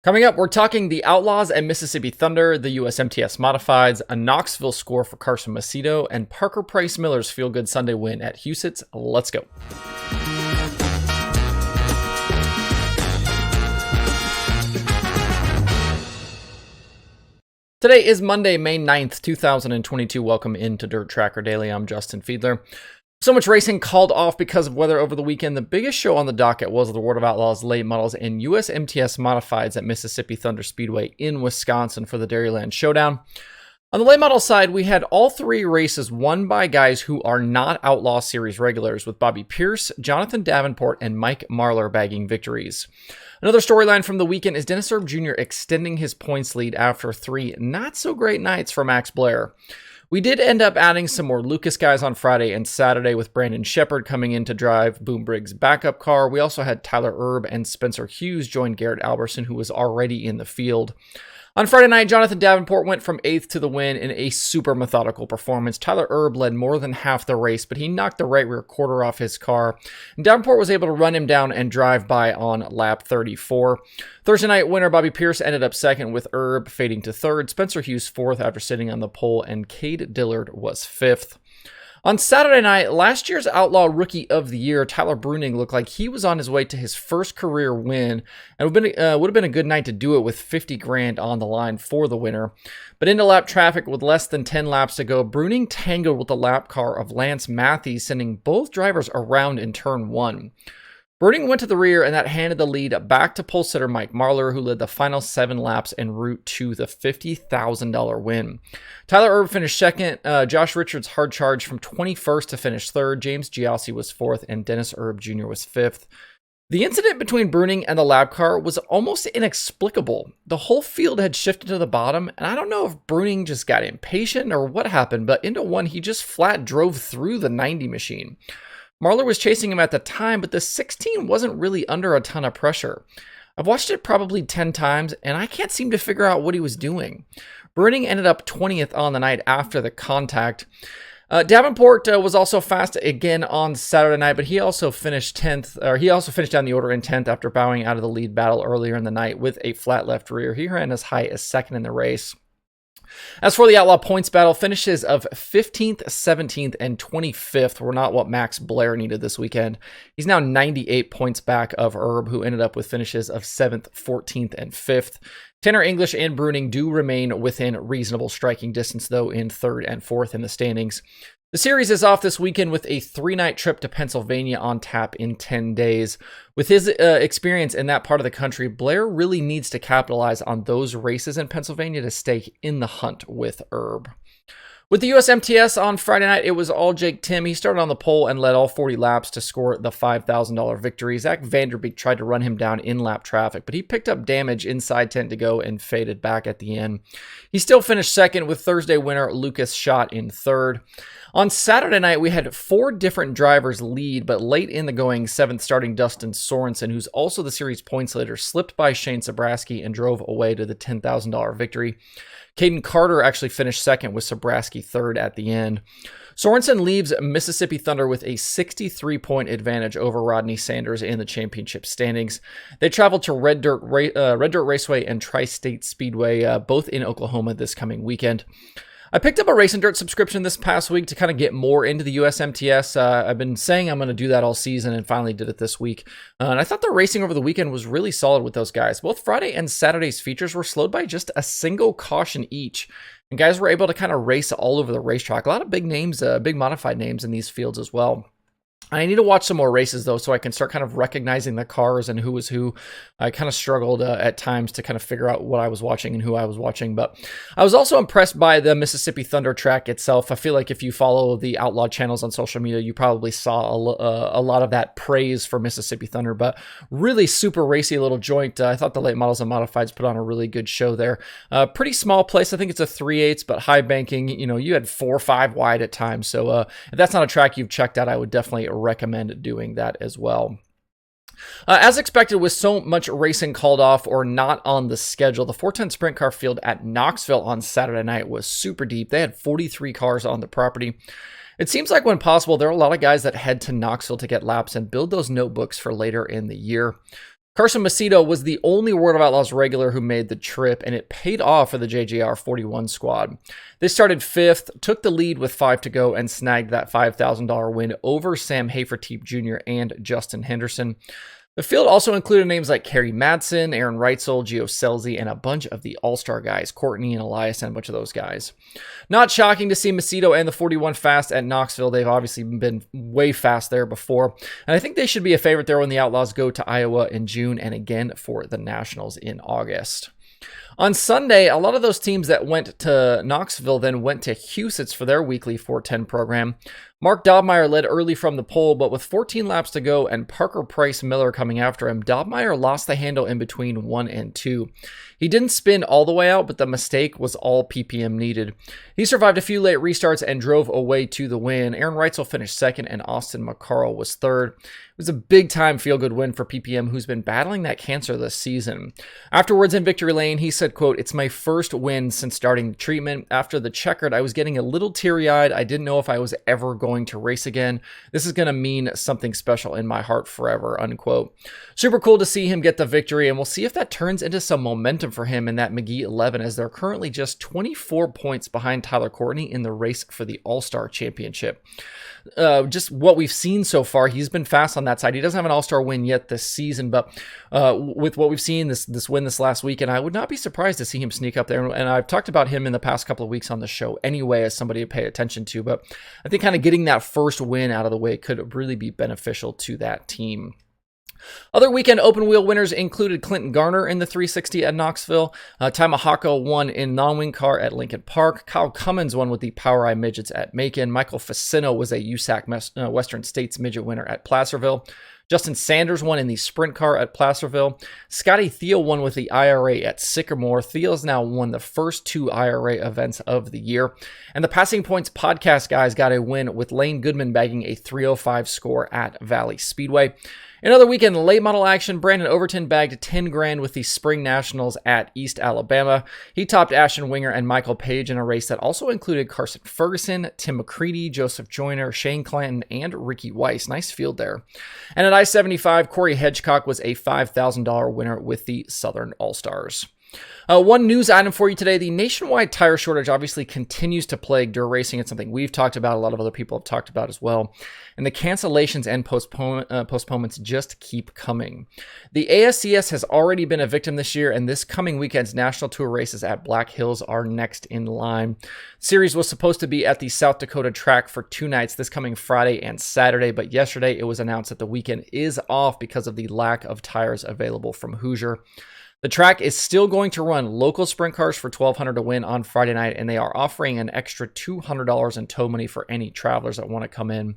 Coming up, we're talking the Outlaws and Mississippi Thunder, the USMTS Modifieds, a Knoxville score for Carson Macedo, and Parker Price Miller's feel-good Sunday win at Houseit. Let's go. Today is Monday, May 9th, 2022. Welcome into Dirt Tracker Daily. I'm Justin Fiedler. So much racing called off because of weather over the weekend. The biggest show on the docket was the World of Outlaws late models and USMTS Modifieds at Mississippi Thunder Speedway in Wisconsin for the Dairyland Showdown. On the late model side, we had all three races won by guys who are not Outlaw Series regulars, with Bobby Pierce, Jonathan Davenport, and Mike Marlar bagging victories. Another storyline from the weekend is Dennis Erb Jr. extending his points lead after three not-so-great nights for Max Blair. We did end up adding some more Lucas guys on Friday and Saturday, with Brandon Shepard coming in to drive Boom Briggs' backup car. We also had Tyler Erb and Spencer Hughes join Garrett Alberson, who was already in the field. On Friday night, Jonathan Davenport went from 8th to the win in a super methodical performance. Tyler Erb led more than half the race, but he knocked the right rear quarter off his car. And Davenport was able to run him down and drive by on lap 34. Thursday night winner Bobby Pierce ended up second, with Erb fading to third, Spencer Hughes fourth after sitting on the pole, and Cade Dillard was fifth. On Saturday night, last year's Outlaw Rookie of the Year, Tyler Bruening, looked like he was on his way to his first career win, and would have been a good night to do it with 50 grand on the line for the winner. But into lap traffic with less than 10 laps to go, Bruening tangled with the lap car of Lance Matthews, sending both drivers around in turn one. Bruening went to the rear, and that handed the lead back to pole sitter Mike Marlar, who led the final 7 laps en route to the $50,000 win. Tyler Erb finished second. Josh Richards hard charged from 21st to finish third. James Giassi was fourth, and Dennis Erb Jr. was fifth. The incident between Bruening and the lap car was almost inexplicable. The whole field had shifted to the bottom, and I don't know if Bruening just got impatient or what happened, but into one, he just flat drove through the 90 machine. Marlar was chasing him at the time, but the 16 wasn't really under a ton of pressure. I've watched it probably 10 times, and I can't seem to figure out what he was doing. Bruening ended up 20th on the night after the contact. Davenport was also fast again on Saturday night, but he also finished 10th, or he also finished down the order in 10th after bowing out of the lead battle earlier in the night with a flat left rear. He ran as high as second in the race. As for the Outlaw points battle, finishes of 15th, 17th, and 25th were not what Max Blair needed this weekend. He's now 98 points back of Erb, who ended up with finishes of 7th, 14th, and 5th. Tanner English and Bruening do remain within reasonable striking distance, though, in 3rd and 4th in the standings. The series is off this weekend with a 3-night trip to Pennsylvania on tap in 10 days. With his experience in that part of the country, Blair really needs to capitalize on those races in Pennsylvania to stay in the hunt with Erb. With the USMTS on Friday night, it was all Jake Tim. He started on the pole and led all 40 laps to score the $5,000 victory. Zach Vanderbeek tried to run him down in lap traffic, but he picked up damage inside 10 to go and faded back at the end. He still finished second, with Thursday winner Lucas Schott in third. On Saturday night, we had 4 different drivers lead, but late in the going, 7th starting Dustin Sorensen, who's also the series points leader, slipped by Shane Sabraski and drove away to the $10,000 victory. Caden Carter actually finished second, with Sabraski third at the end. Sorensen leaves Mississippi Thunder with a 63-point advantage over Rodney Sanders in the championship standings. They traveled to Red Dirt Raceway and Tri-State Speedway, both in Oklahoma, this coming weekend. I picked up a Race and Dirt subscription this past week to kind of get more into the USMTS. I've been saying I'm going to do that all season and finally did it this week. And I thought the racing over the weekend was really solid with those guys. Both Friday and Saturday's features were slowed by just a single caution each. And guys were able to kind of race all over the racetrack. A lot of big names, big modified names in these fields as well. I need to watch some more races, though, so I can start kind of recognizing the cars and who was who. I kind of struggled at times to kind of figure out what I was watching and who I was watching. But I was also impressed by the Mississippi Thunder track itself. I feel like if you follow the Outlaw channels on social media, you probably saw a lot of that praise for Mississippi Thunder. But really super racy little joint. I thought the late models and modifieds put on a really good show there. Pretty small place. I think it's a 3/8, but high banking. You know, you had 4 or 5 wide at times. So if that's not a track you've checked out, I would definitely recommend doing that as well. As expected, with so much racing called off or not on the schedule, the 410 sprint car field at Knoxville on Saturday night was super deep. They had 43 cars on the property. It seems like when possible, there are a lot of guys that head to Knoxville to get laps and build those notebooks for later in the year. Carson Macedo was the only World of Outlaws regular who made the trip, and it paid off for the JGR 41 squad. They started 5th, took the lead with 5 to go, and snagged that $5,000 win over Sam Haferteep Jr. and Justin Henderson. The field also included names like Kerry Madsen, Aaron Reitzel, Gio Selzy, and a bunch of the All-Star guys, Courtney and Elias, and a bunch of those guys. Not shocking to see Macedo and the 41 fast at Knoxville. They've obviously been way fast there before, and I think they should be a favorite there when the Outlaws go to Iowa in June and again for the Nationals in August. On Sunday, a lot of those teams that went to Knoxville then went to Huseit's for their weekly 410 program. Mark Dobmeyer led early from the pole, but with 14 laps to go and Parker Price Miller coming after him, Dobmeyer lost the handle in between 1 and 2. He didn't spin all the way out, but the mistake was all PPM needed. He survived a few late restarts and drove away to the win. Aaron Reitzel finished 2nd and Austin McCarl was 3rd. It was a big-time feel-good win for PPM, who's been battling that cancer this season. Afterwards in victory lane, he said, quote, "It's my first win since starting the treatment. After the checkered, I was getting a little teary-eyed. I didn't know if I was ever going to race again. This is going to mean something special in my heart forever," unquote. Super cool to see him get the victory, and we'll see if that turns into some momentum for him in that McGee 11, as they're currently just 24 points behind Tyler Courtney in the race for the All-Star Championship. Just what we've seen so far, he's been fast on that side. He doesn't have an All-Star win yet this season, but with what we've seen, this win this last weekend, I would not be surprised to see him sneak up there. And I've talked about him in the past couple of weeks on the show anyway as somebody to pay attention to, but I think kind of getting that first win out of the way could really be beneficial to that team. Other weekend open wheel winners included Clinton Garner in the 360 at Knoxville. Ty Mahako won in non-wing car at Lincoln Park. Kyle Cummins won with the Power Eye Midgets at Macon. Michael Facino was a USAC Western States Midget winner at Placerville. Justin Sanders won in the sprint car at Placerville. Scotty Thiel won with the IRA at Sycamore. Thiel's now won the first 2 IRA events of the year. And the Passing Points podcast guys got a win with Lane Goodman bagging a 305 score at Valley Speedway. Another weekend late model action, Brandon Overton bagged 10 grand with the Spring Nationals at East Alabama. He topped Ashton Winger and Michael Page in a race that also included Carson Ferguson, Tim McCready, Joseph Joyner, Shane Clanton, and Ricky Weiss. Nice field there. And at I-75, Corey Hedgecock was a $5,000 winner with the Southern All-Stars. One news item for you today. The nationwide tire shortage obviously continues to plague dirt racing. It's something we've talked about, a lot of other people have talked about as well. And the cancellations and postponements just keep coming. The ASCS has already been a victim this year, and this coming weekend's National Tour races at Black Hills are next in line. Series was supposed to be at the South Dakota track for 2 nights this coming Friday and Saturday, but yesterday it was announced that the weekend is off because of the lack of tires available from Hoosier. The track is still going to run local sprint cars for $1,200 to win on Friday night, and they are offering an extra $200 in tow money for any travelers that want to come in.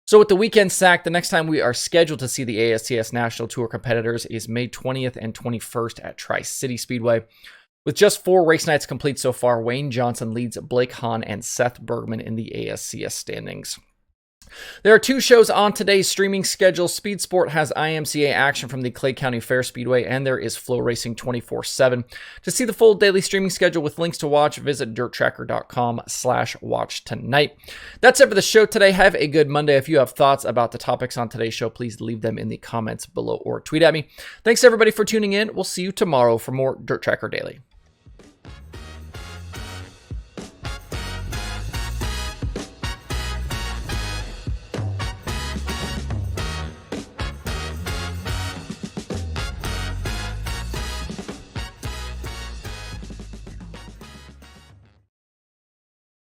So with the weekend sacked, the next time we are scheduled to see the ASCS National Tour competitors is May 20th and 21st at Tri-City Speedway. With just 4 race nights complete so far, Wayne Johnson leads Blake Hahn and Seth Bergman in the ASCS standings. There are 2 shows on today's streaming schedule. Speed Sport has IMCA action from the Clay County Fair Speedway, and there is Flow Racing 24/7. To see the full daily streaming schedule with links to watch, visit dirttracker.com/watch tonight. That's it for the show today. Have a good Monday. If you have thoughts about the topics on today's show, please leave them in the comments below or tweet at me. Thanks everybody for tuning in. We'll see you tomorrow for more Dirt Tracker Daily.